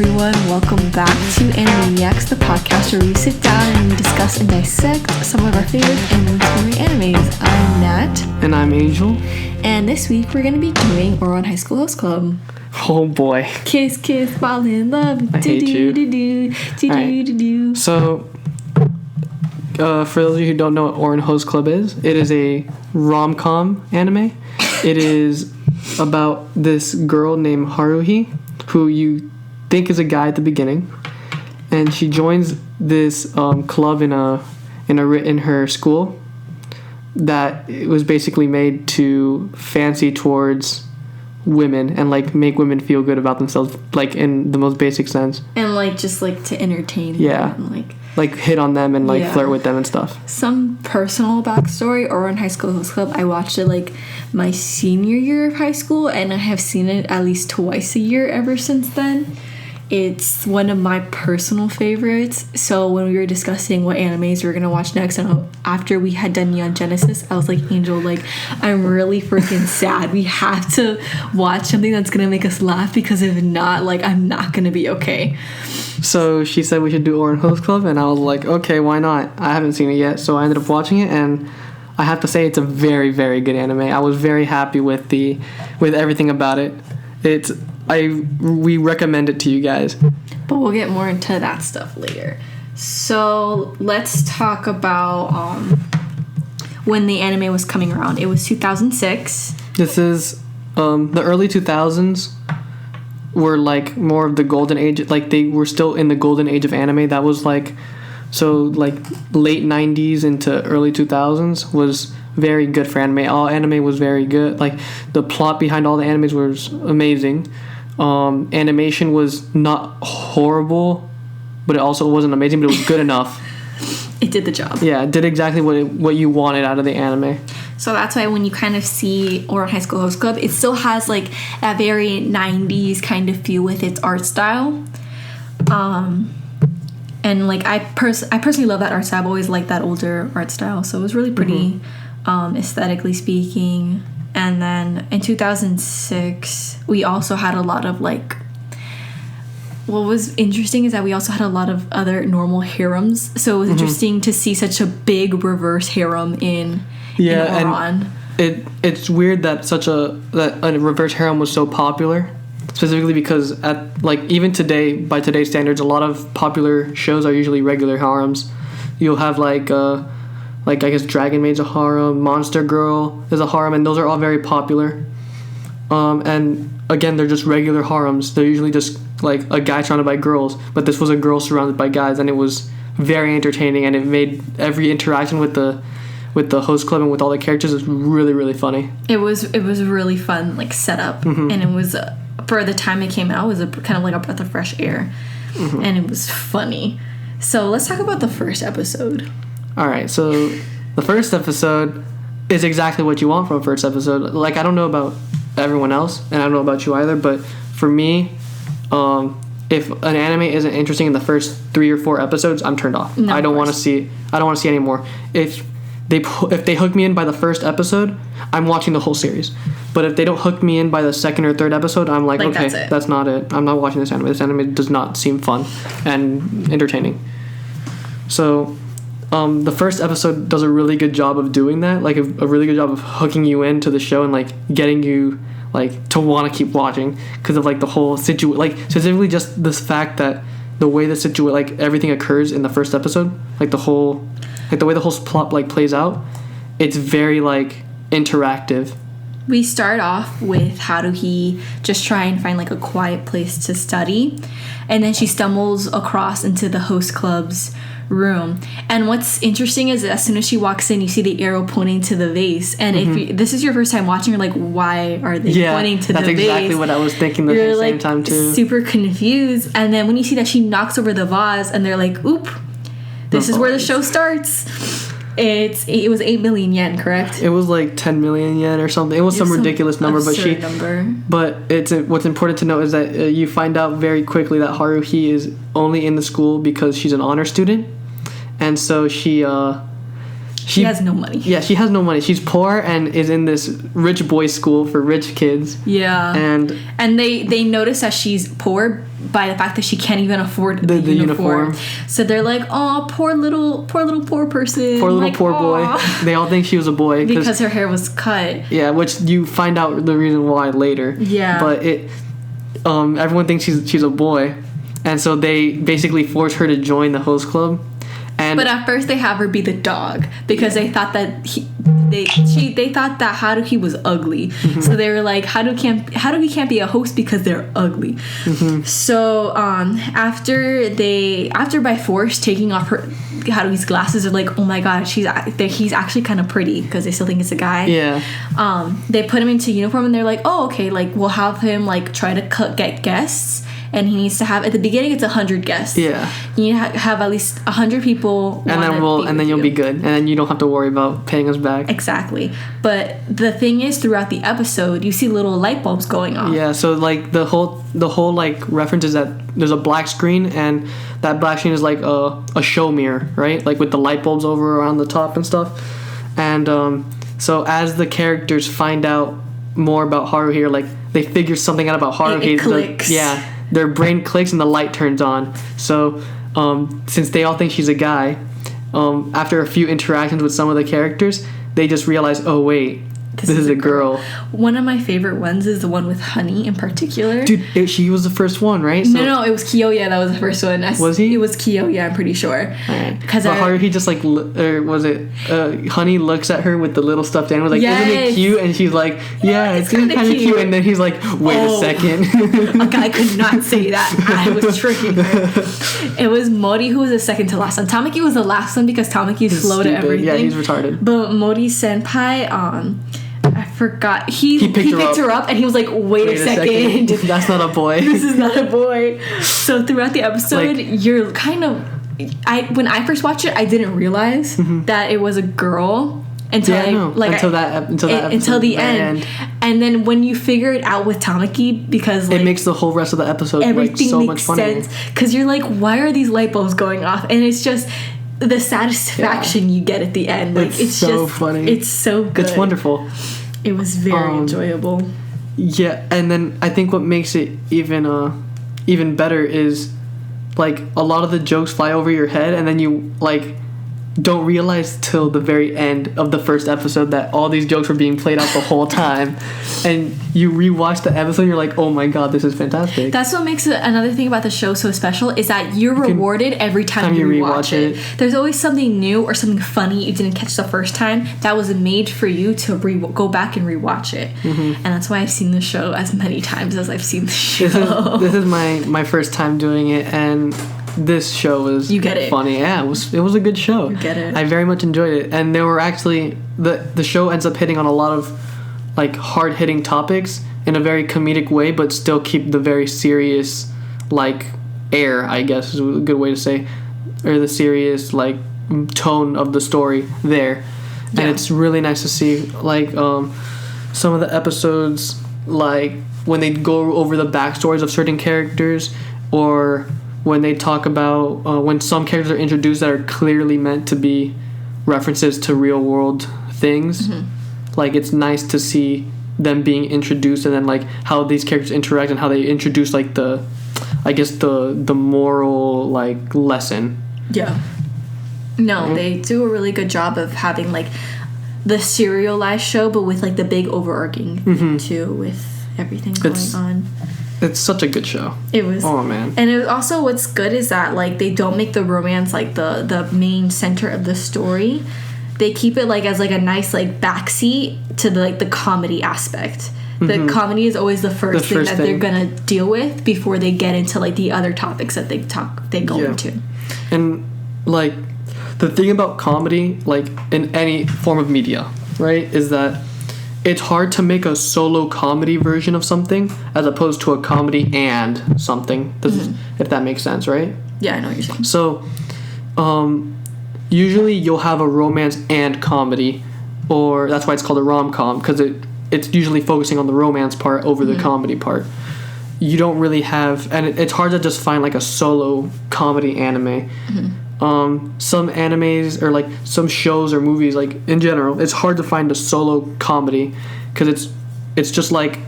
everyone, welcome back to Animaniacs, the podcast where we sit down and we discuss and dissect some of our favorite and favorite animes. I'm Nat. And I'm Angel. And this week we're going to be doing Ouran High School Host Club. Oh boy. Kiss, kiss, fall in love. I hate you. So, for those of you who don't know what Ouran Host Club is, it is a rom-com anime. It is about this girl named Haruhi, who you think is a guy at the beginning, and she joins this club in her school that it was basically made to fancy towards women and like make women feel good about themselves, like in the most basic sense, and like just like to entertain them and, like hit on them and like flirt with them and stuff. Some personal backstory: Ouran High School Host Club, I watched it like my senior year of high school, and I have seen it at least twice a year ever since then. It's one of my personal favorites. So when we were discussing what animes we were gonna watch next, and after we had done Neon Genesis, I was like, Angel, like, I'm really freaking sad. We have to watch something that's gonna make us laugh, because if not, like, I'm not gonna be okay. So she said we should do Ouran Host Club, and I was like, okay, why not? I haven't seen it yet, so I ended up watching it, and I have to say it's a very, very good anime. I was very happy with everything about it. We recommend it to you guys. But we'll get more into that stuff later. So let's talk about when the anime was coming around. It was 2006. This is the early 2000s were like more of the golden age. Like they were still in the golden age of anime. That was like, so like late 90s into early 2000s was very good for anime. All anime was very good. Like the plot behind all the animes was amazing. Animation was not horrible, but it also wasn't amazing, but it was good enough. It did the job. Yeah, it did exactly what you wanted out of the anime. So that's why when you kind of see Ouran High School Host Club, it still has like that very 90s kind of feel with its art style. And like I personally love that art style. I've always liked that older art style, so it was really pretty, aesthetically speaking. And then in 2006, we also had a lot of like, what was interesting is that we also had a lot of other normal harems. So it was interesting to see such a big reverse harem in Ouran. And it's weird that a reverse harem was so popular, specifically because at like even today, by today's standards, a lot of popular shows are usually regular harems. You'll have like I guess Dragon Maid's a harem, Monster Girl is a harem, and those are all very popular. And again, they're just regular harems. They're usually just like a guy surrounded by girls, but this was a girl surrounded by guys, and it was very entertaining, and it made every interaction with the host club and with all the characters is really, really funny. It was really fun, like setup, and it was for the time it came out, it was kind of like a breath of fresh air, and it was funny. So let's talk about the first episode. Alright, so the first episode is exactly what you want from a first episode. Like, I don't know about everyone else, and I don't know about you either, but for me, if an anime isn't interesting in the first 3 or 4 episodes, I'm turned off. I don't want to see any more. If they hook me in by the first episode, I'm watching the whole series. But if they don't hook me in by the second or third episode, I'm like okay, that's not it. I'm not watching this anime. This anime does not seem fun and entertaining. So the first episode does a really good job of doing that, like a really good job of hooking you into the show and like getting you like to want to keep watching because of like the whole situation, like specifically just this fact that the way the situation, like everything occurs in the first episode, like the way the whole plot like plays out, it's very like interactive. We start off with Haruhi just try and find like a quiet place to study, and then she stumbles across into the host club's room. And what's interesting is as soon as she walks in, you see the arrow pointing to the vase, and if this is your first time watching, you're like, why are they pointing to the vase? That's exactly what I was thinking at the same time too. Super confused. And then when you see that she knocks over the vase, and they're like, oop, this is where the show starts. It was 8 million yen, correct? It was like 10 million yen or something. It was some ridiculous number, but it's what's important to note is that you find out very quickly that Haruhi is only in the school because she's an honor student, and so she She has no money. Yeah, she has no money. She's poor and is in this rich boys' school for rich kids. Yeah. And they notice that she's poor by the fact that she can't even afford the uniform. So they're like, "Oh, poor little poor person. Poor little like, poor boy." They all think she was a boy because her hair was cut. Yeah, which you find out the reason why later. Yeah. But everyone thinks she's a boy, and so they basically force her to join the host club. But at first they have her be the dog because they thought that they thought that he was ugly. Mm-hmm. So they were like, how do he can't be a host because they're ugly. Mm-hmm. So after by force taking off Haruhi's glasses, they're like, oh my god, he's actually kind of pretty because they still think it's a guy. Yeah. They put him into uniform and they're like, oh okay, like we'll have him like try to get guests. And he needs to have, at the beginning, it's 100 guests. Yeah. You need to have at least 100 people. And then you'll be good. And then you don't have to worry about paying us back. Exactly. But the thing is, throughout the episode, you see little light bulbs going off. Yeah. So like the whole like reference is that there's a black screen, and that black screen is like a show mirror, right? Like with the light bulbs over around the top and stuff. And so as the characters find out more about Haruhi, like they figure something out about Haruhi. It clicks. Their brain clicks and the light turns on. So since they all think she's a guy, after a few interactions with some of the characters, they just realize, oh wait, this is a girl. One of my favorite ones is the one with Honey in particular. Dude, she was the first one, right? So, no, it was Kiyoya that was the first one. Was he? It was Kiyoya, I'm pretty sure. Because Haruhi just like, or was it Honey looks at her with the little stuffed animal, like, isn't it cute? And she's like, yeah, it's kind of cute. And then he's like, wait a second. A guy could not say that. I was tricking her. It was Mori who was the second to last one. Tamaki was the last one because Tamaki's slow to everything. Yeah, he's retarded. But Mori senpai, I forgot. He picked her up and he was like, wait a second. That's not a boy. This is not a boy. So throughout the episode, you're kind of... when I first watched it, I didn't realize that it was a girl until until the end. And then when you figure it out with Tamaki, because like, it makes the whole rest of the episode everything so makes much funnier. sense. Because you're like, why are these light bulbs going off? And it's just... the satisfaction you get at the end, like it's so just funny. It's so good. It's wonderful. It was very enjoyable. Yeah, and then I think what makes it even better is like a lot of the jokes fly over your head, and then you like don't realize till the very end of the first episode that all these jokes were being played out the whole time. And you rewatch the episode and you're like, oh my god, this is fantastic. That's what makes another thing about the show so special, is that you're rewarded every time you rewatch it. There's always something new or something funny you didn't catch the first time that was made for you to go back and rewatch it. And that's why I've seen the show as many times as I've seen the show. This is my first time doing it, and this show was funny. Yeah, it was a good show. You get it. I very much enjoyed it, and there were actually the show ends up hitting on a lot of like hard hitting topics in a very comedic way, but still keep the very serious like air, I guess is a good way to say, or the serious like tone of the story there. And it's really nice to see like some of the episodes, like when they go over the backstories of certain characters, or when they talk about when some characters are introduced that are clearly meant to be references to real world things. Like it's nice to see them being introduced, and then like how these characters interact and how they introduce like the moral like lesson. They do a really good job of having like the serialized show, but with like the big overarching thing too, with everything going on. It's such a good show. It was. Oh man. And it also, what's good is that like they don't make the romance like the main center of the story. They keep it like as like a nice like backseat to the comedy aspect. The comedy is always the first thing that they're gonna deal with before they get into like the other topics that they go into. And like the thing about comedy, like in any form of media, right, is that it's hard to make a solo comedy version of something as opposed to a comedy and something. If that makes sense, right? Yeah, I know what you're saying. So, usually you'll have a romance and comedy, or that's why it's called a rom-com, because it's usually focusing on the romance part over the comedy part. You don't really have, and it's hard to just find like a solo comedy anime. some animes or like some shows or movies, like in general, it's hard to find a solo comedy because it's just like,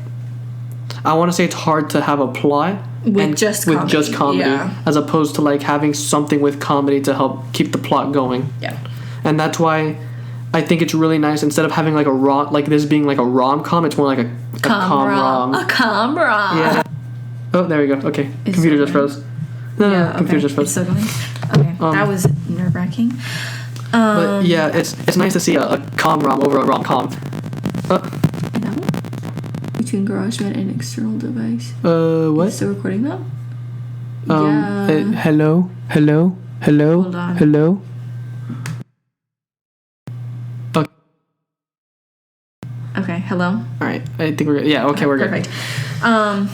I want to say it's hard to have a plot with just comedy, yeah. as opposed to like having something with comedy to help keep the plot going. Yeah. And that's why I think it's really nice, instead of having like like this being like a rom-com, it's more like a com-rom. A com-rom. Yeah. Oh, there we go. Okay. Computer just froze. No, computer just froze. It's still going. Okay. That was nerve-wracking. But yeah, it's nice to see a com-rom over a rom-com. Between GarageBand and external device. What? Is it still recording though? Hello? Hold on. Hello? Okay, hello? Alright, I think we're good. Yeah, okay, we're perfect.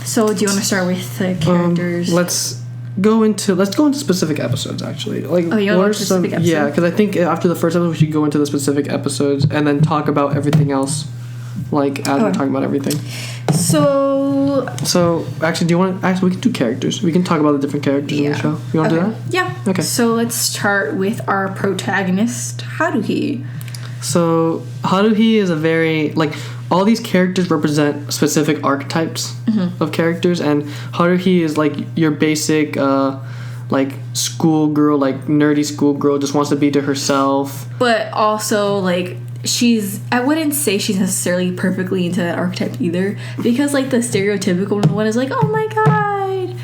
So do you want to start with the characters? Let's go into specific episodes, actually. Like, you want to go into specific episodes? Yeah, because I think after the first episode, we should go into the specific episodes and then talk about everything else, like, as we're talking about everything. So, actually, do you want to... Actually, we can do characters. We can talk about the different characters in the show. You want to do that? Yeah. Okay. So, let's start with our protagonist, Haruhi. So, Haruhi is a very... Like, all these characters represent specific archetypes of characters, and Haruhi is, like, your basic, like, schoolgirl, like, nerdy schoolgirl, just wants to be to herself. But also, like... I wouldn't say she's necessarily perfectly into that archetype either, because like the stereotypical one is like, oh my god,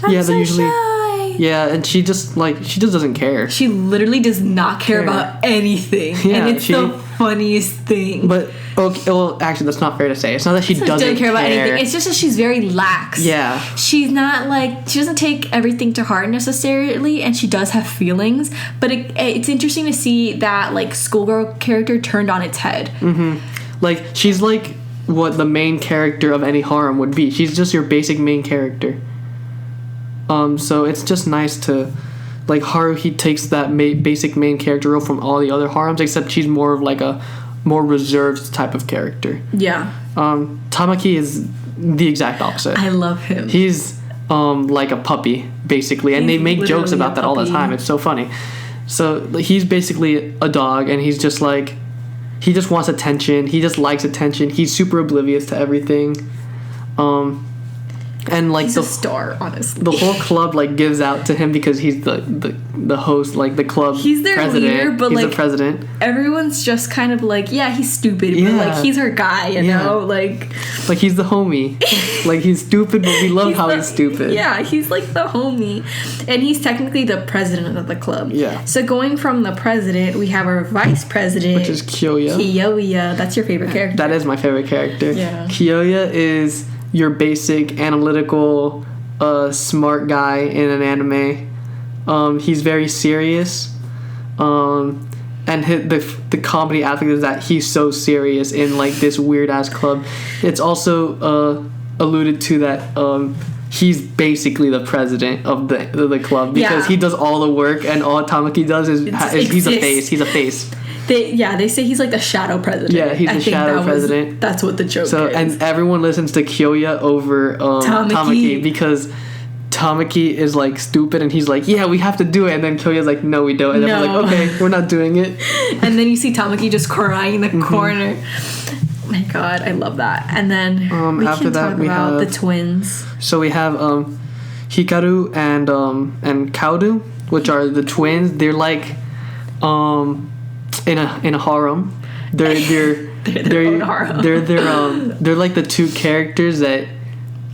I'm so shy. Yeah, and she just doesn't care. She literally does not care about anything, and it's the funniest thing. But okay, well, actually, that's not fair to say. It's not that she doesn't care about anything. It's just that she's very lax. Yeah, she's not like, she doesn't take everything to heart necessarily, and she does have feelings. But it's interesting to see that like schoolgirl character turned on its head. Like, she's like what the main character of any harem would be. She's just your basic main character. So it's just nice to, like, Haruhi takes that basic main character role from all the other harems, except she's more of like a more reserved type of character. Yeah. Tamaki is the exact opposite. I love him. He's like a puppy, basically, and they make jokes about that all the time. It's so funny. So he's basically a dog, and he's just like, he just wants attention. He just likes attention. He's super oblivious to everything. And like he's a star, honestly. The whole club like gives out to him because he's the host, like the club. He's their president. Leader, but he's like the president. Everyone's just kind of like, yeah, he's stupid, but like he's our guy, you know, like he's the homie. Like, he's stupid, but we love how he's stupid. Yeah, he's like the homie, and he's technically the president of the club. Yeah. So going from the president, we have our vice president, which is Kyoya. Kyoya, that's your favorite character. That is my favorite character. Yeah. Kyoya is your basic analytical smart guy in an anime. He's very serious, and the comedy aspect is that he's so serious in like this weird ass club. It's also alluded to that he's basically the president of the club, because he does all the work, and all Tamaki does is he's a face. They say he's like the shadow president. Yeah, he's the shadow president. That's what the joke is. And everyone listens to Kyoya over Tamaki, because Tamaki is like stupid, and he's like, yeah, we have to do it, and then Kyoya's like, no, we don't, and then we're like, okay, we're not doing it. And then you see Tamaki just crying in the corner. Oh my god, I love that. And then we after can that talk we about have the twins. So we have Hikaru and Kaudu, which are the twins. They're like in a harem. They're like the two characters that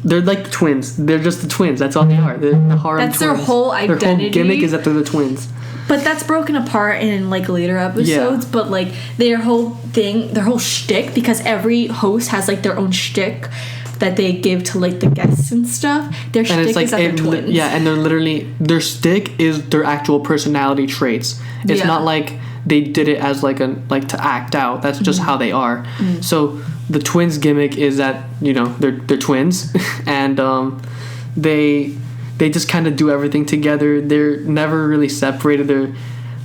they're like twins. They're just the twins. That's all they are. They're the harem. That's twins. their whole identity. Their whole gimmick is that they're the twins. But that's broken apart in like later episodes. Yeah. But like their whole shtick, because every host has like their own shtick that they give to like the guests and stuff. Their shtick is that they're twins. Yeah, and they're literally, their shtick is their actual personality traits. It's not like they did it as like to act out. That's just how they are. So the twins gimmick is that, you know, they're twins, and they just kind of do everything together. They're never really separated. They're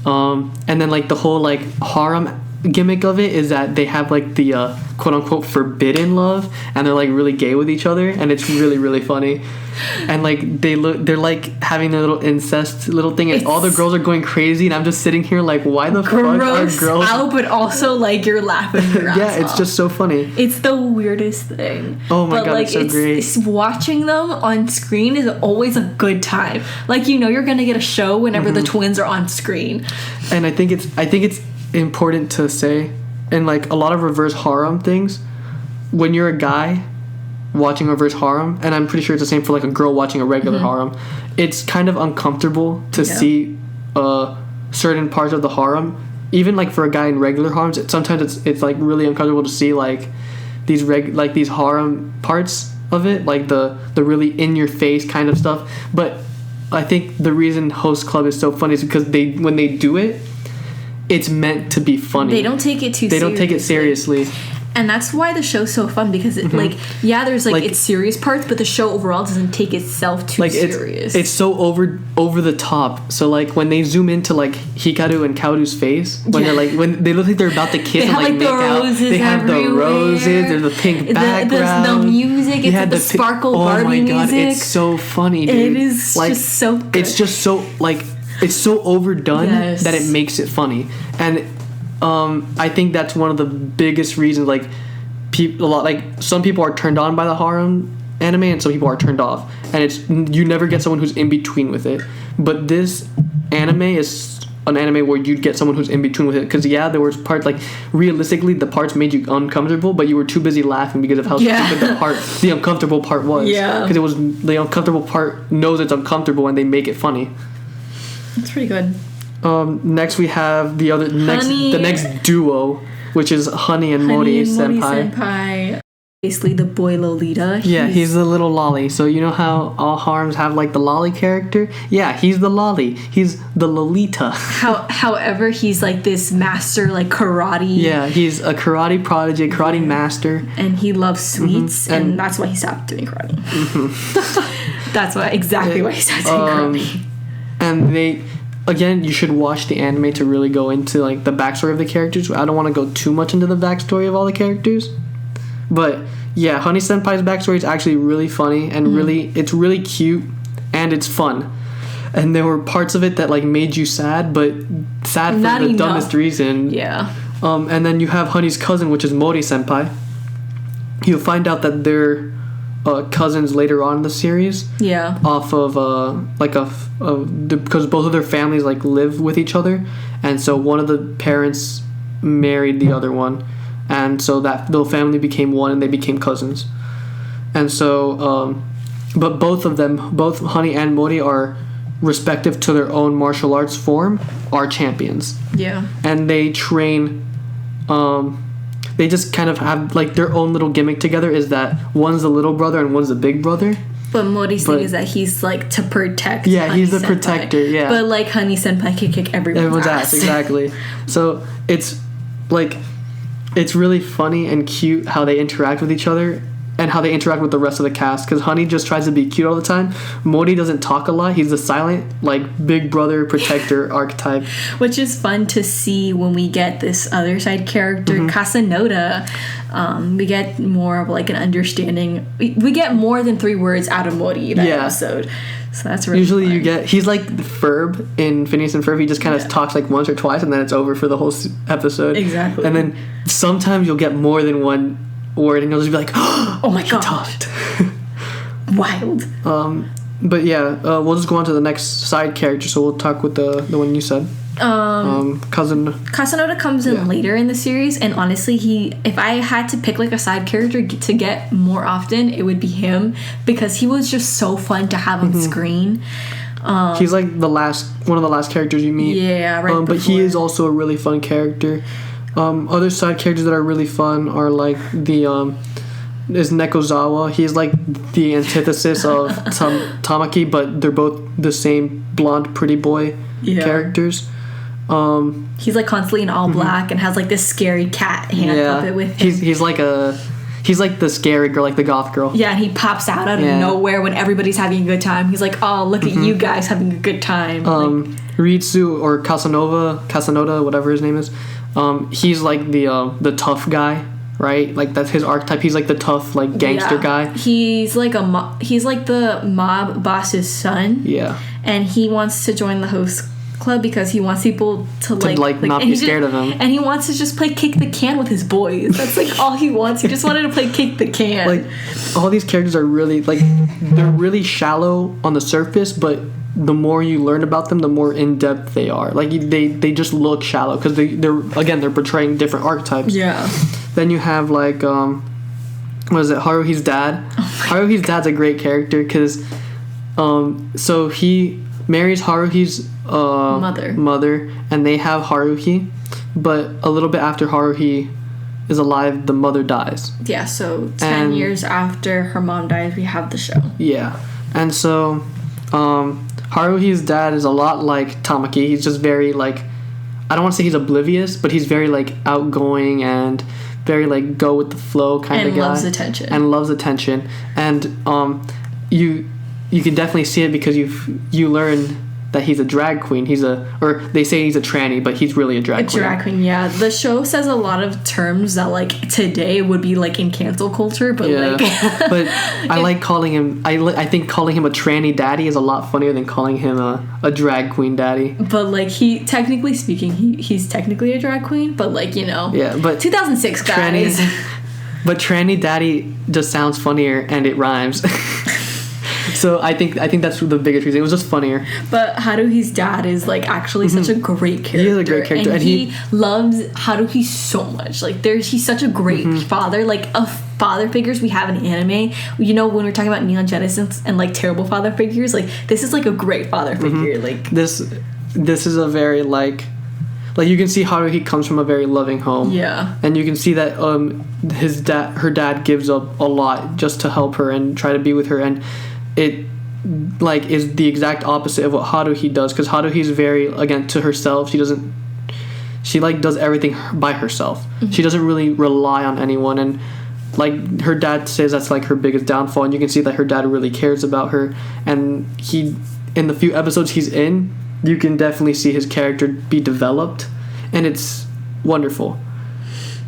and then like the whole like harem gimmick of it is that they have like the quote unquote forbidden love, and they're like really gay with each other, and it's really really funny. And like they're like having their little incest little thing, and all the girls are going crazy, and I'm just sitting here like, why the fuck are girls out? But also like you're laughing your ass yeah, it's off. just so funny. It's the weirdest thing. Oh my but god, like, it's so great. Watching them on screen is always a good time. Like, you know, you're gonna get a show whenever the twins are on screen. And I think it's important to say, and like a lot of reverse harem things, when you're a guy watching reverse harem, and I'm pretty sure it's the same for like a girl watching a regular harem, it's kind of uncomfortable to see certain parts of the harem. Even like for a guy in regular harems, sometimes it's like really uncomfortable to see like these these harem parts of it, like the really in your face kind of stuff. But I think the reason Host Club is so funny is because when they do it, it's meant to be funny. They don't take it They don't take it seriously. And that's why the show's so fun, because it, like, yeah, there's like its serious parts, but the show overall doesn't take itself too serious. It's so over the top. So like when they zoom into like Hikaru and Kaoru's face, when they look like they're about to kiss, they and have like the make roses out. They have everywhere. the roses. There's the pink background. The music. It's like the sparkle Barbie music. Oh my god, it's so funny, dude. It is like, just so good. It's just so like it's so overdone that it makes it funny. And I think that's one of the biggest reasons, like some people are turned on by the harem anime and some people are turned off, and it's you never get someone who's in between with it. But this anime is an anime where you'd get someone who's in between with it, because there was parts, like realistically the parts made you uncomfortable, but you were too busy laughing because of how stupid the uncomfortable part was. Because it was the uncomfortable part knows it's uncomfortable and they make it funny. It's pretty good. Next we have the next duo, which is Honey and Mori senpai. Basically the boy Lolita. He's the little lolly. So you know how all harems have like the lolly character? Yeah, he's the lolly. He's the Lolita. However, he's like this master, like karate. Yeah, he's a karate prodigy, karate master. And he loves sweets, and that's why he stopped doing karate. That's why he stopped doing karate. And again, you should watch the anime to really go into like the backstory of the characters. I don't want to go too much into the backstory of all the characters, but yeah, Honey Senpai's backstory is actually really funny and it's really cute and it's fun. And there were parts of it that like made you sad, but sad for the dumbest reason. Yeah. And then you have Honey's cousin, which is Mori Senpai. You'll find out that they're cousins later on in the series. Yeah. Off of because both of their families like live with each other, and so one of the parents married the other one, and so that the family became one and they became cousins. And so but both Honey and Mori are, respective to their own martial arts form, are champions. Yeah. And they train they just kind of have like their own little gimmick together, is that one's the little brother and one's the big brother. But Mori's thing is that he's like to protect. Yeah, Honey he's the Senpai. Protector. Yeah. But like Honey Senpai can kick everyone's ass. Exactly. So it's like it's really funny and cute how they interact with each other and how they interact with the rest of the cast. Because Honey just tries to be cute all the time. Mori doesn't talk a lot. He's the silent, like, big brother protector archetype. Which is fun to see when we get this other side character, Kasanoda. We get more of, like, an understanding. We get more than 3 words out of Mori that episode. So that's really Usually fun. he's like the Ferb in Phineas and Ferb. He just kind of talks, like, once or twice, and then it's over for the whole episode. Exactly. And then sometimes you'll get more than one word, and you'll just be like, oh my god, wild. But yeah, we'll just go on to the next side character. So we'll talk with the one you said. Cousin Kasanoda comes in later in the series, and honestly, if I had to pick like a side character to get more often, it would be him, because he was just so fun to have on screen. He's like one of the last characters you meet. Yeah, right. But he is also a really fun character. Other side characters that are really fun are like is Nekozawa. He's like the antithesis of Tamaki, but they're both the same blonde pretty boy characters. He's like constantly in all black and has like this scary cat hand puppet with him. He's like the scary girl, like the goth girl. Yeah, and he pops out of nowhere when everybody's having a good time. He's like, oh, look at you guys having a good time. Ritsu or Kasanoda, whatever his name is. he's like the tough guy, right? Like that's his archetype. He's like the tough like gangster guy. He's like he's like the mob boss's son. Yeah. And he wants to join the host club because he wants people to like not be scared of him. And he wants to just play kick the can with his boys. That's like all he wants. He just wanted to play kick the can. Like all these characters are really like they're really shallow on the surface, but the more you learn about them, the more in depth they are. Like they just look shallow because they're portraying different archetypes. Yeah. Then you have like what is it? Haruhi's dad. Haruhi's dad's a great character because so he marries Haruhi's mother, and they have Haruhi, but a little bit after Haruhi is alive, the mother dies. Yeah, so 10 years after her mom dies, we have the show. Yeah, and so Haruhi's dad is a lot like Tamaki. He's just very like, I don't want to say he's oblivious, but he's very like outgoing and very like go with the flow kind of guy. And loves attention. And you can definitely see it because you learn that he's a drag queen. Or they say he's a tranny, but he's really a drag queen. A drag queen, yeah. The show says a lot of terms that like today would be like in cancel culture, but like. But I like calling him. I think calling him a tranny daddy is a lot funnier than calling him a drag queen daddy. But like technically speaking, he's technically a drag queen, but like Yeah, but 2006 guys. But tranny daddy just sounds funnier and it rhymes. So I think that's the biggest reason. It was just funnier. But Haruhi's dad is like actually such a great character. He is a great character, and he loves Haruhi so much. Like he's such a great father. Like of father figures we have in anime. When we're talking about Neon Genesis and like terrible father figures, like this is like a great father figure. Like this is a very like you can see Haruhi comes from a very loving home. Yeah. And you can see that her dad gives up a lot just to help her and try to be with her, and it like is the exact opposite of what Haruhi does, because Haruhi's very, again, to herself. She like does everything by herself. She doesn't really rely on anyone, and like her dad says that's like her biggest downfall, and you can see that her dad really cares about her, and in the few episodes he's in, you can definitely see his character be developed, and it's wonderful.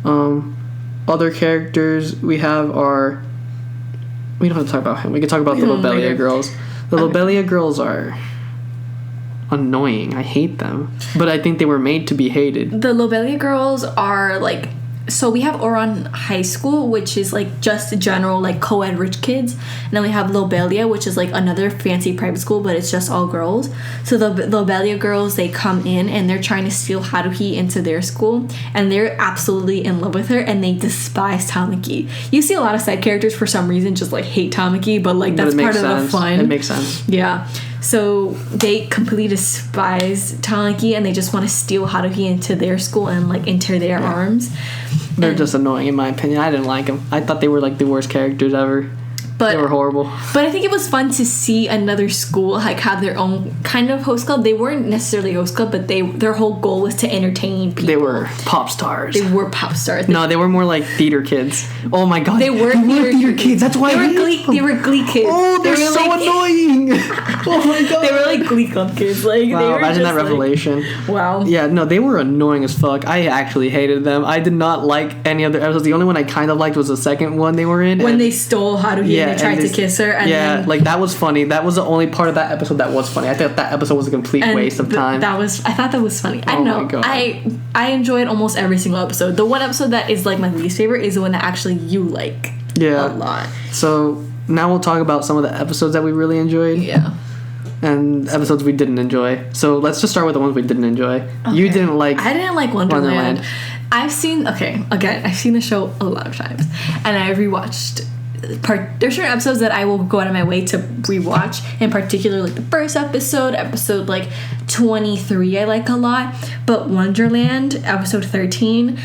Other characters we have are, we don't have to talk about him. We can talk about the Lobelia girls. The Lobelia girls are annoying. I hate them. But I think they were made to be hated. The Lobelia girls are like... So we have Ouran High School, which is like just general like co-ed rich kids. And then we have Lobelia, which is like another fancy private school, but it's just all girls. So the Lobelia girls, they come in and they're trying to steal Haruhi into their school. And they're absolutely in love with her, and they despise Tamaki. You see a lot of side characters for some reason just like hate Tamaki, but like that's part of the fun. It makes sense. Yeah. So they completely despise Tamaki, and they just want to steal Haruhi into their school and like into their arms. They're just annoying in my opinion. I didn't like them. I thought they were like the worst characters ever. But they were horrible. But I think it was fun to see another school like have their own kind of host club. They weren't necessarily a host club, but their whole goal was to entertain people. They were pop stars. They were pop stars. No, they were more like theater kids. Oh my god. They were theater kids. That's why they were Glee kids. Oh, they're so like, annoying. Oh my god. They were like Glee Club kids. Like, wow, they were imagine that revelation. Wow. Yeah, no, they were annoying as fuck. I actually hated them. I did not like any other episodes. The only one I kind of liked was the second one they were in. When they stole Haruhi and they tried to kiss her. And then, like that was funny. That was the only part of that episode that was funny. I thought that episode was a complete waste of time. I thought that was funny. I don't know. My God. I enjoyed almost every single episode. The one episode that is like my least favorite is the one that actually you like a lot. So now we'll talk about some of the episodes that we really enjoyed. Yeah. And episodes we didn't enjoy. So let's just start with the ones we didn't enjoy. Okay. You didn't like... I didn't like Wonderland. I've seen the show a lot of times. And I rewatched... There's certain episodes that I will go out of my way to rewatch. In particular, like the first episode like 23 I like a lot. But Wonderland, episode 13...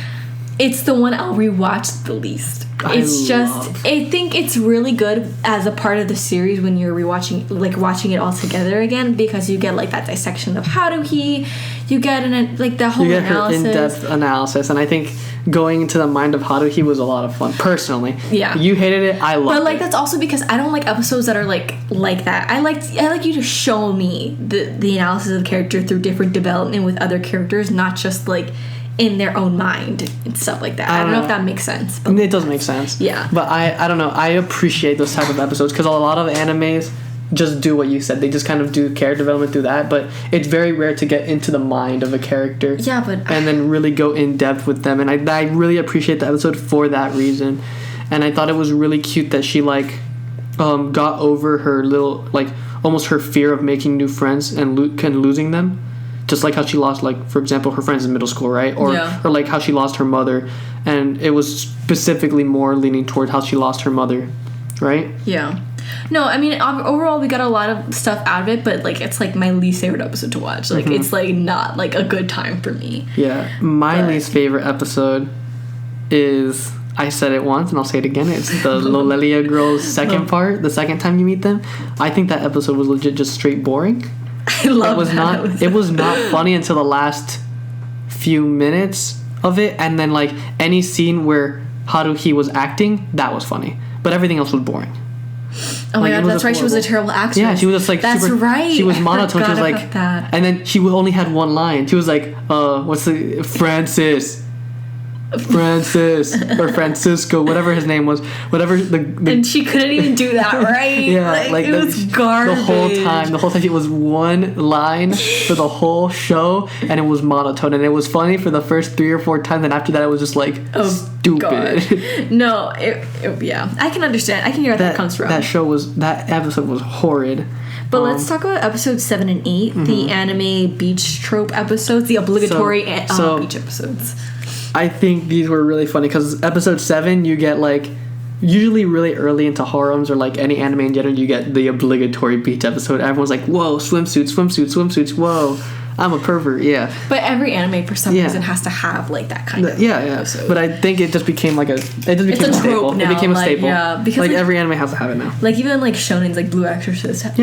It's the one I'll rewatch the least. I think it's really good as a part of the series when you're rewatching, like watching it all together again, because you get like that dissection of Haruhi, you get the whole analysis. Her in-depth analysis, and I think going into the mind of Haruhi was a lot of fun. Personally, yeah, you hated it. I loved it. But like that's also because I don't like episodes that are like that. I like you to show me the analysis of the character through different development with other characters, not just like in their own mind and stuff like that. I don't know if that makes sense. But it does make sense. Yeah. But I don't know. I appreciate those type of episodes because a lot of animes just do what you said. They just kind of do character development through that. But it's very rare to get into the mind of a character. Yeah, but... And then really go in depth with them. And I really appreciate the episode for that reason. And I thought it was really cute that she, like, got over her little, like, almost her fear of making new friends and losing them. Just like how she lost, like, for example, her friends in middle school, right? Or like how she lost her mother. And it was specifically more leaning toward how she lost her mother, right? Yeah. No, I mean, overall, we got a lot of stuff out of it, but, like, it's, like, my least favorite episode to watch. Like, it's, like, not, like, a good time for me. Yeah. My least favorite episode is... I said it once and I'll say it again. It's the Lolelia girls' second part, the second time you meet them. I think that episode was legit just straight boring. I love that. It was not funny until the last few minutes of it, and then like any scene where Haruhi was acting, that was funny. But everything else was boring. Oh my god, that's right. She was a terrible actress. Yeah, she was just like that's super, right. She was monotone. She was like, that. And then she only had one line. She was like, what's the Francis or Francisco, whatever his name was, whatever the and she couldn't even do that right. Yeah, like it was garbage. The whole time it was one line for the whole show, and it was monotone, and it was funny for the first 3 or 4 times, and after that it was just like stupid. God. No, yeah, I can understand. I can hear where that comes from. That episode was horrid. But let's talk about episodes 7 and 8, the anime beach trope episodes, the obligatory beach episodes. I think these were really funny because episode 7 you get like usually really early into harems or like any anime in general, you get the obligatory beach episode. Everyone's like, whoa, swimsuits, whoa, I'm a pervert. Yeah, but every anime for some reason has to have like that kind of episode. But I think it just became like a staple. Now. It became a staple. Yeah, because like every anime has to have it now. Like even like shonens, like Blue Exorcist has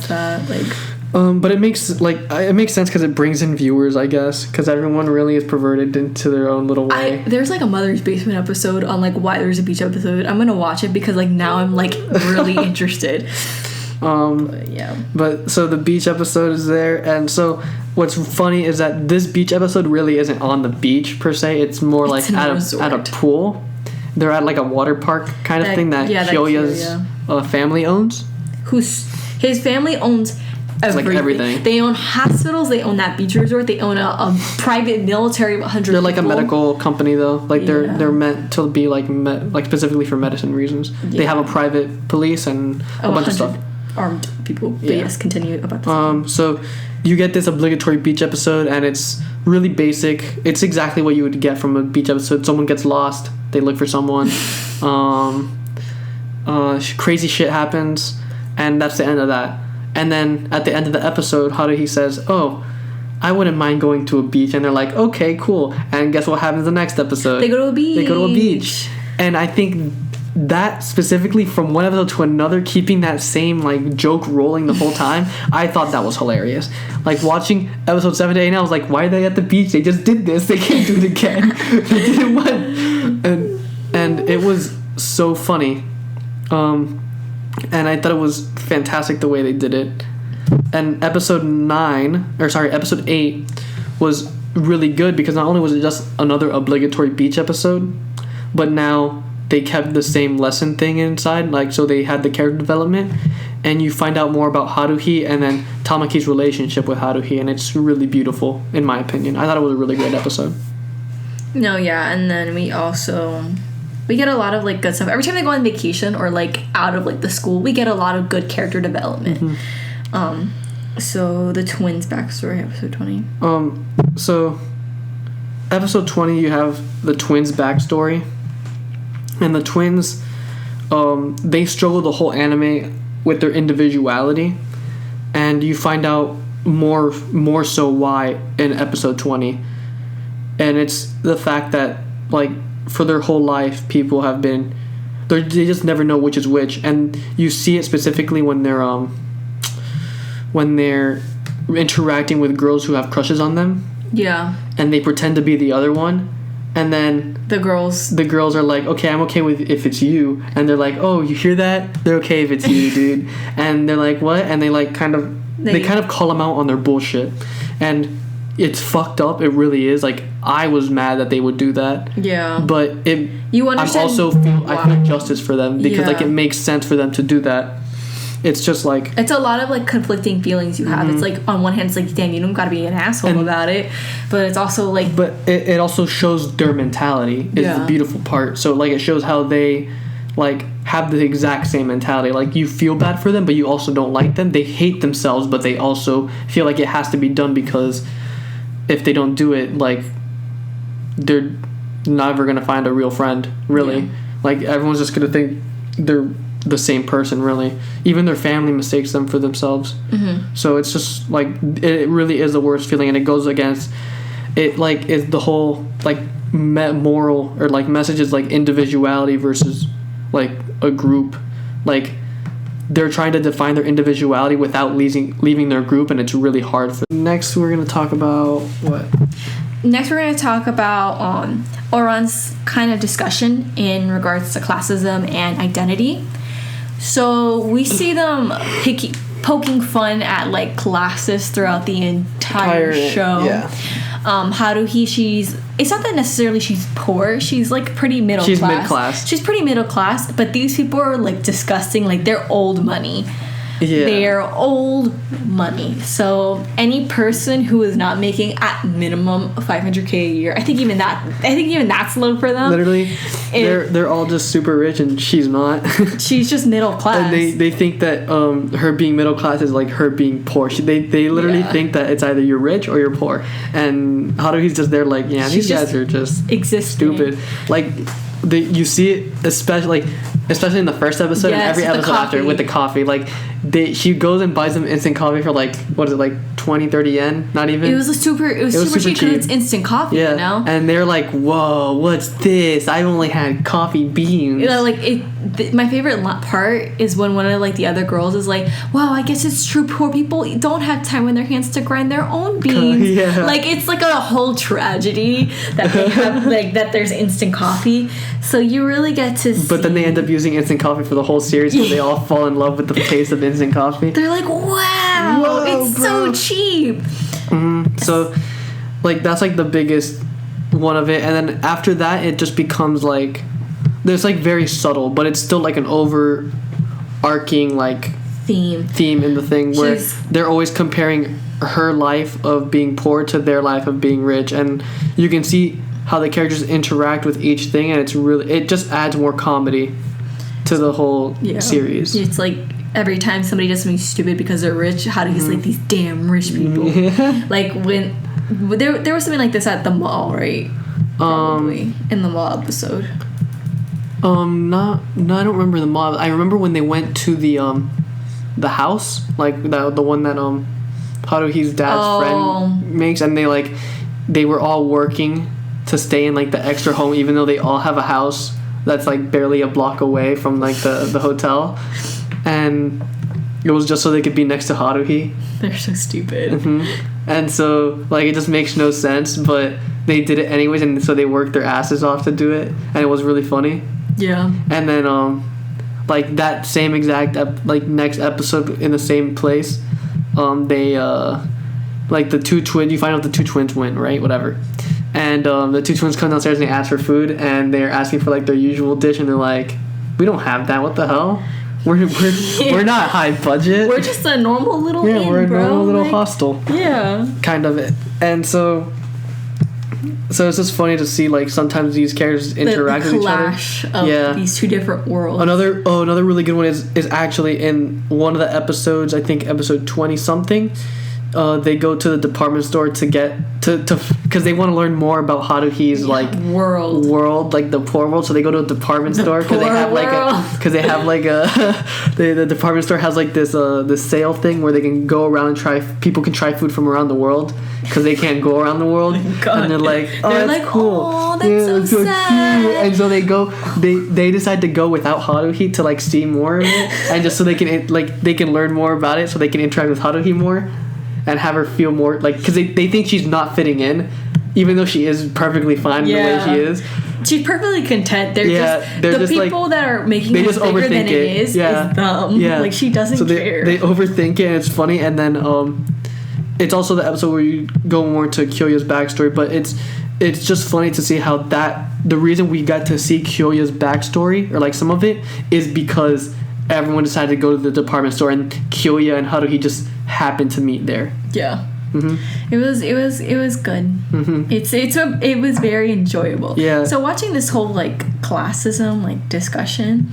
that. Like but it makes sense because it brings in viewers, I guess, because everyone really is perverted into their own little way. There's like a Mother's Basement episode on like why there's a beach episode. I'm gonna watch it because like now I'm like really interested. But so the beach episode is there, and so what's funny is that this beach episode really isn't on the beach per se. It's more like at a pool. They're at like a water park kind of thing that Kyoya's family owns. His family owns everything. Like everything. They own hospitals. They own that beach resort. They own a private military of 100 They're like people. A medical company though. Like they're meant to be like specifically for medicine reasons. Yeah. They have a private police and a bunch of stuff. Armed people. But yes, continue about this. So you get this obligatory beach episode, and it's really basic. It's exactly what you would get from a beach episode. Someone gets lost. They look for someone. Crazy shit happens, and that's the end of that. And then at the end of the episode, Haruhi says, "Oh, I wouldn't mind going to a beach." And they're like, "Okay, cool." And guess what happens the next episode? They go to a beach. And I think that specifically from one episode to another, keeping that same like joke rolling the whole time, I thought that was hilarious. Like watching episode 7 to 8, I was like, why are they at the beach? They just did this. They can't do it again. They did it once. And it was so funny. And I thought it was fantastic the way they did it. And episode 8 was really good because not only was it just another obligatory beach episode, but now they kept the same lesson thing inside, like, so they had the character development, and you find out more about Haruhi and then Tamaki's relationship with Haruhi, and it's really beautiful, in my opinion. I thought it was a really great episode. No, yeah, and then we get a lot of, like, good stuff. Every time they go on vacation or, like, out of, like, the school, we get a lot of good character development. So, the twins' backstory, episode 20. So, episode 20, you have the twins' backstory. And the twins, they struggle the whole anime with their individuality, and you find out more so why in episode 20. And it's the fact that, like, for their whole life, people have been, they just never know which is which, and you see it specifically when they're interacting with girls who have crushes on them. Yeah. And they pretend to be the other one. And then the girls are like, okay, I'm okay with if it's you. And they're like, oh, you hear that? They're okay if it's you, dude. And they're like, what? And they like they kind of call them out on their bullshit. And it's fucked up. It really is. Like, I was mad that they would do that. Yeah. But You understand? I feel justice for them because like it makes sense for them to do that. It's just like, it's a lot of like conflicting feelings you have. It's like, on one hand, it's like, damn, you don't gotta be an asshole about it, but it's also like, but it also shows their mentality is the beautiful part. So like, it shows how they like have the exact same mentality. Like, you feel bad for them, but you also don't like them. They hate themselves, but they also feel like it has to be done because if they don't do it, like, they're never gonna find a real friend, really. Like, everyone's just gonna think they're the same person, really. Even their family mistakes them for themselves. So it's just like, it really is the worst feeling, and it goes against it. Like, is the whole like moral or like messages, like individuality versus like a group. Like, they're trying to define their individuality without leaving their group, and it's really hard for them. Next we're going to talk about what? Next, we're going to talk about Ouran's kind of discussion in regards to classism and identity. So we see them poking fun at like classes throughout the entire show. Yeah. It's not that necessarily she's poor. She's like pretty middle class. She's mid-class. She's pretty middle class, but these people are like disgusting. Like, they're old money. Yeah. They're old money. So any person who is not making at minimum $500K a year, I think even that's low for them. Literally, they're all just super rich, and she's not. She's just middle class. And they think that her being middle class is like her being poor. They literally think that it's either you're rich or you're poor. And Haruhi's just there like, yeah, these guys are just existing. Stupid. Like, you see it especially in the first episode and every episode after with the coffee. Like, she goes and buys them instant coffee for like, what is it, like 20-30 yen? Not even. It was super cheap because it's instant coffee. Yeah. You know. And they're like, whoa, what's this? I've only had coffee beans. You know, like my favorite part is when one of like the other girls is like, wow, I guess it's true. Poor people don't have time in their hands to grind their own beans. Yeah. Like, it's like a whole tragedy that they have like that there's instant coffee. So you really get to see. But then they end up using instant coffee for the whole series because they all fall in love with the taste of instant coffee. They're like, wow, whoa, it's bro. so cheap. So, like, that's like the biggest one of it. And then after that, it just becomes like, there's like very subtle, but it's still like an overarching like theme in the thing where they're always comparing her life of being poor to their life of being rich, and you can see how the characters interact with each thing, and it just adds more comedy to the whole series. It's like every time somebody does something stupid because they're rich, how do you like these damn rich people? Like, when there was something like this at the mall, right? Probably in the mall episode. I don't remember the mall. I remember when they went to the house, like the one that Haruhi's dad's friend makes, and they were all working to stay in like the extra home, even though they all have a house that's like barely a block away from like the hotel, and it was just so they could be next to Haruhi. They're so stupid. And so like it just makes no sense, but they did it anyways, and so they worked their asses off to do it, and it was really funny. Yeah. And then like that same exact next episode in the same place, they like the two twins, you find out the two twins win, right? Whatever. And the two twins come downstairs and they ask for food, and they're asking for like their usual dish, and they're like, we don't have that, what the hell? We're not high budget. We're just a normal little inn, we're a normal little like, hostel. Yeah. Kind of it. And so it's just funny to see like sometimes these characters interact with each other. Clash of these two different worlds. Another really good one is actually in one of the episodes, I think episode 20 something. They go to the department store to get to because they want to learn more about Haruhi's like world, like the poor world. So they go to a department store because they have the department store has like this sale thing where they can go around and people can try food from around the world because they can't go around the world. And they're like, oh, that's cool. Oh, that's so sad. Cute. And so they decide to go without Haruhi to like see more of it, and just so they can learn more about it, so they can interact with Haruhi more. And have her feel more like, because they think she's not fitting in, even though she is perfectly fine the way she is. She's perfectly content. They're just people that are making it bigger than it is dumb. Yeah. Like, she doesn't care. They overthink it, and it's funny. And then it's also the episode where you go more into Kyoya's backstory, but it's just funny to see how the reason we got to see Kyoya's backstory, or like some of it, is because everyone decided to go to the department store, and Kyoya and Haruhi just happened to meet there. Yeah. Mm-hmm. It was good. Mm-hmm. It was very enjoyable. Yeah. So watching this whole like classism like discussion,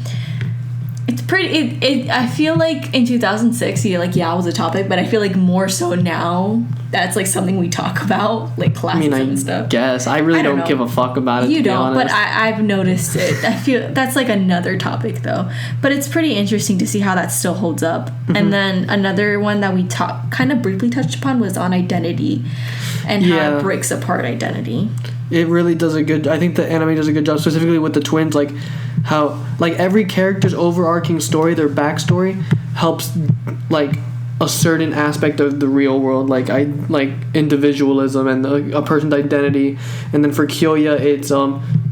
it's pretty. I feel like in 2006, it was a topic, but I feel like more so now that's like something we talk about, like classism and stuff. Guess I really don't give a fuck about it. You don't, but I've noticed it. I feel that's like another topic though. But it's pretty interesting to see how that still holds up. Mm-hmm. And then another one that we kind of briefly touched upon was on identity and how it breaks apart identity. It really does I think the anime does a good job, specifically with the twins, like how like every character's overarching story, their backstory helps like a certain aspect of the real world, like individualism and a person's identity. And then for Kyoya, it's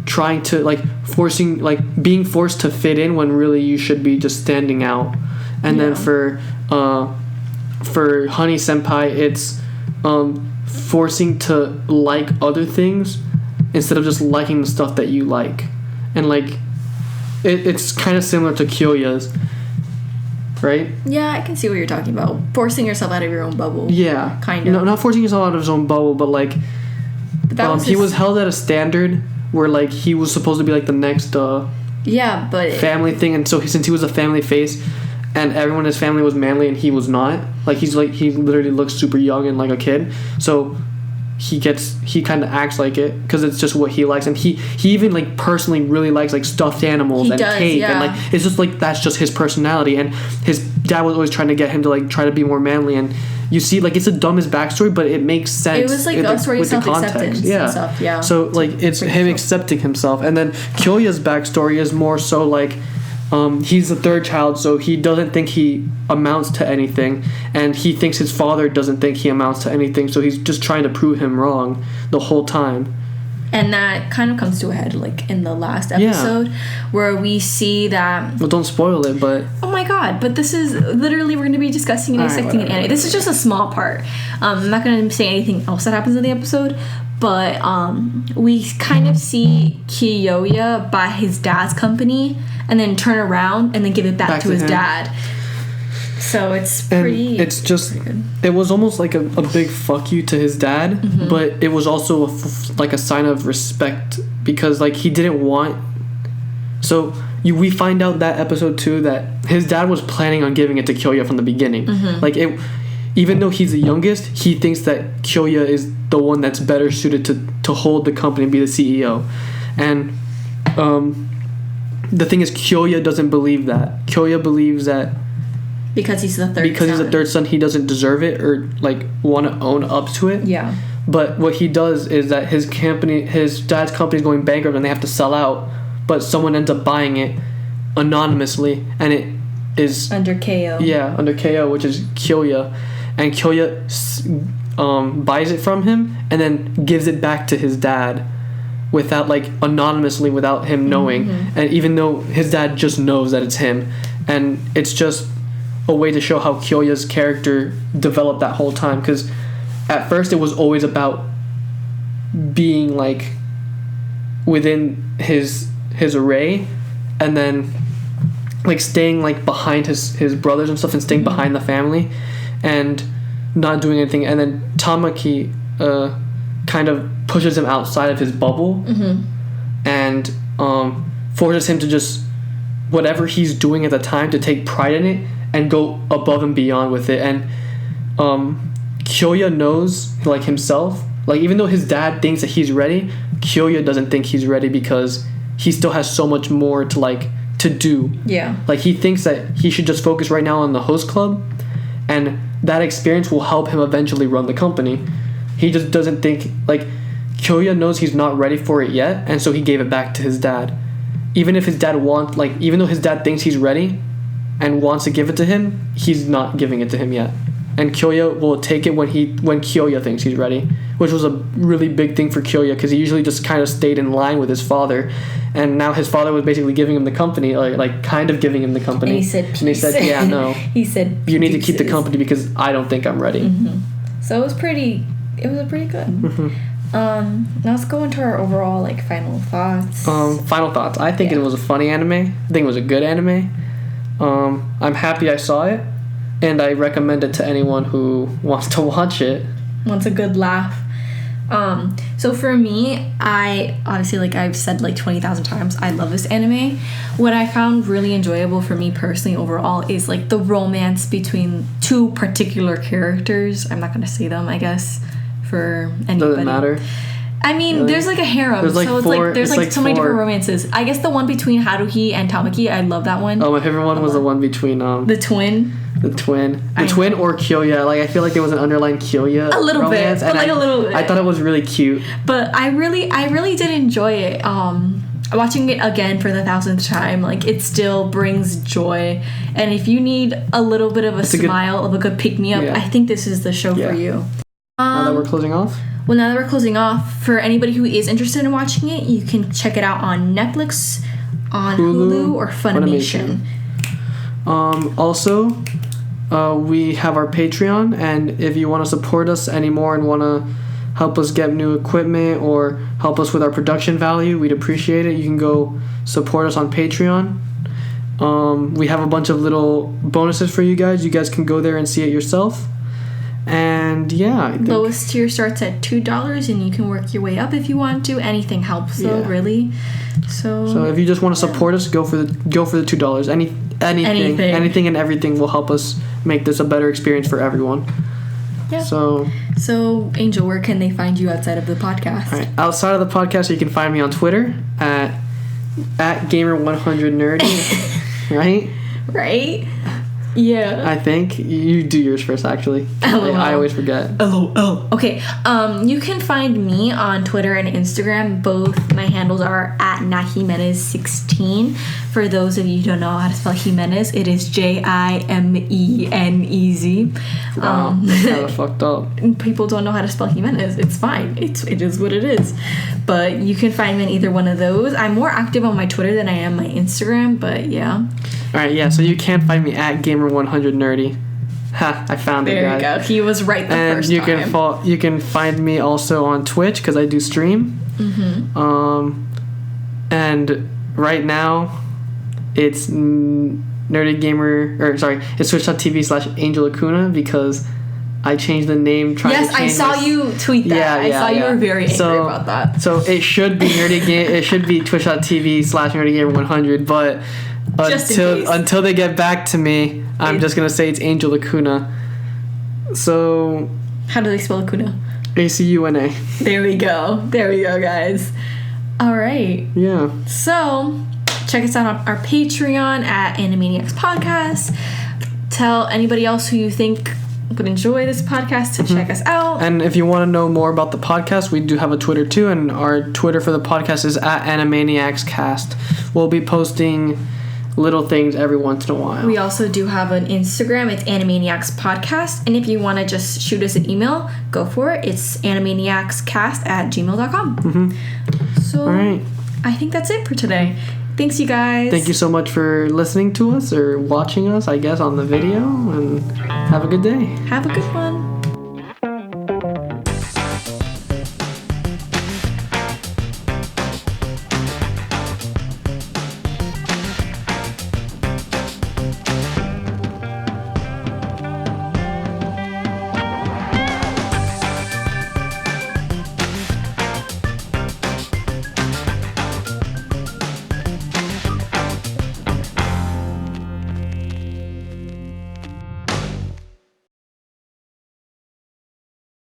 trying to being forced to fit in when really you should be just standing out. And then for Honey Senpai, it's forcing to like other things instead of just liking the stuff that you like. And like it's kind of similar to Kyoya's, right? Yeah, I can see what you're talking about. Forcing yourself out of your own bubble. Yeah. Kind of. No, not forcing yourself out of his own bubble, but like he was held at a standard where like he was supposed to be like the next family thing, and so since he was a family face and everyone in his family was manly and he was not, like he literally looks super young and like a kid, so he kind of acts like it because it's just what he likes. And he even like personally really likes like stuffed animals and cake, and like it's just like that's just his personality. And his dad was always trying to get him to like try to be more manly, and you see like it's the dumbest backstory, but it makes sense. It was like a story of self-acceptance and stuff. Yeah, so like it's him accepting himself. And then Kyoya's backstory is more so like he's the third child, so he doesn't think he amounts to anything, and he thinks his father doesn't think he amounts to anything, so he's just trying to prove him wrong the whole time. And that kind of comes to a head like in the last episode where we see that... Well, don't spoil it, but... Oh my god, but this is literally, we're going to be discussing and dissecting an anime. This is just a small part. I'm not going to say anything else that happens in the episode, but we kind of see Kyoya buy his dad's company and then turn around and then give it back to his dad. So it's pretty... And it's just... It was almost like a big fuck you to his dad, but it was also like a sign of respect because like he didn't want... So we find out that episode too that his dad was planning on giving it to Kyoya from the beginning. Like it... Even though he's the youngest, he thinks that Kyoya is the one that's better suited to hold the company and be the CEO. And the thing is, Kyoya doesn't believe that. Kyoya believes that because he's the third son, he doesn't deserve it or like want to own up to it. Yeah. But what he does is that his dad's company is going bankrupt and they have to sell out, but someone ends up buying it anonymously, and it is under KO. Yeah, under KO, which is Kyoya. And Kyoya buys it from him and then gives it back to his dad without like anonymously, without him knowing. And even though his dad just knows that it's him, and it's just a way to show how Kyoya's character developed that whole time, because at first it was always about being like within his array, and then like staying like behind his brothers and stuff, and staying behind the family and not doing anything. And then Tamaki kind of pushes him outside of his bubble and forces him to just whatever he's doing at the time to take pride in it and go above and beyond with it. And Kyoya knows like himself, like even though his dad thinks that he's ready, Kyoya doesn't think he's ready because he still has so much more to do. Yeah. Like he thinks that he should just focus right now on the host club, and that experience will help him eventually run the company. He just doesn't think, like, Kyoya knows he's not ready for it yet, and so he gave it back to his dad. Even if his dad even though his dad thinks he's ready and wants to give it to him, he's not giving it to him yet. And Kyoya will take it when Kyoya thinks he's ready, which was a really big thing for Kyoya because he usually just kind of stayed in line with his father, and now his father was basically giving him the company, like kind of giving him the company. And he said, yeah, no. He said, you need to keep the company because I don't think I'm ready. So it was pretty good. Now let's go into our overall like final thoughts. Final thoughts. I think it was a funny anime. I think it was a good anime. I'm happy I saw it, and I recommend it to anyone who wants to watch it. Wants a good laugh. So for me, I obviously, like I've said like 20,000 times, I love this anime. What I found really enjoyable for me personally overall is like the romance between two particular characters. I'm not gonna say them, I guess, for anybody. Doesn't matter. I mean, really? There's like a harem, there's like so it's four, like there's like so many different romances. I guess the one between Haruhi and Tamaki, I love that one. Oh, my favorite one was the one between the twin. The twin or Kyoya. Like I feel like there was an underlying Kyoya a little romance, bit, but like a little bit. I thought it was really cute. But I really did enjoy it. Watching it again for the 1,000th time, like it still brings joy. And if you need a little bit of a smile, of a good pick me up, I think this is the show for you. Now that we're closing off. Well, now that we're closing off, for anybody who is interested in watching it, you can check it out on Netflix, on Hulu or Funimation. Also, we have our Patreon, and if you want to support us anymore and want to help us get new equipment or help us with our production value, we'd appreciate it. You can go support us on Patreon. We have a bunch of little bonuses for you guys. You guys can go there and see it yourself. And I think lowest tier starts at $2, and you can work your way up if you want to. Anything helps, though, really. So if you just want to support us, go for the $2. Anything and everything will help us make this a better experience for everyone. Yeah. So Angel, where can they find you outside of the podcast? All right. Outside of the podcast, you can find me on Twitter at gamer100nerdy. Right? Yeah. I think you do yours first, actually. LOL. I always forget. LOL. Okay. You can find me on Twitter and Instagram. Both my handles are at najimenez16. For those of you who don't know how to spell Jimenez, it is Jimenez. Wow, that's kind of fucked up. People don't know how to spell Jimenez. It's fine. It is what it is. But you can find me on either one of those. I'm more active on my Twitter than I am my Instagram, but yeah. Alright, yeah, so you can find me at gamer100nerdy. Ha, I found it, guys. There you go. He was right the first time. You can find me also on Twitch, because I do stream. And right now, it's it's twitch.tv/Angel Acuna, because I changed the name. I saw you tweet that. I saw you were very angry about that. So it should be twitch.tv/nerdygamer100, but until they get back to me, I'm just gonna say it's Angel Acuna. So how do they spell Acuna? ACUNA. There we go, guys. All right. Yeah. So check us out on our Patreon at Animaniacs Podcast. Tell anybody else who you think would enjoy this podcast to check us out. And if you want to know more about the podcast, we do have a Twitter too, and our Twitter for the podcast is at AnimaniacsCast. We'll be posting little things every once in a while. We also do have an Instagram. It's Animaniacs Podcast. And if you want to just shoot us an email, go for it. It's animaniacscast@gmail.com. So all right. I think that's it for today. Thanks, you guys. Thank you so much for listening to us or watching us, I guess, on the video. And have a good day. Have a good one.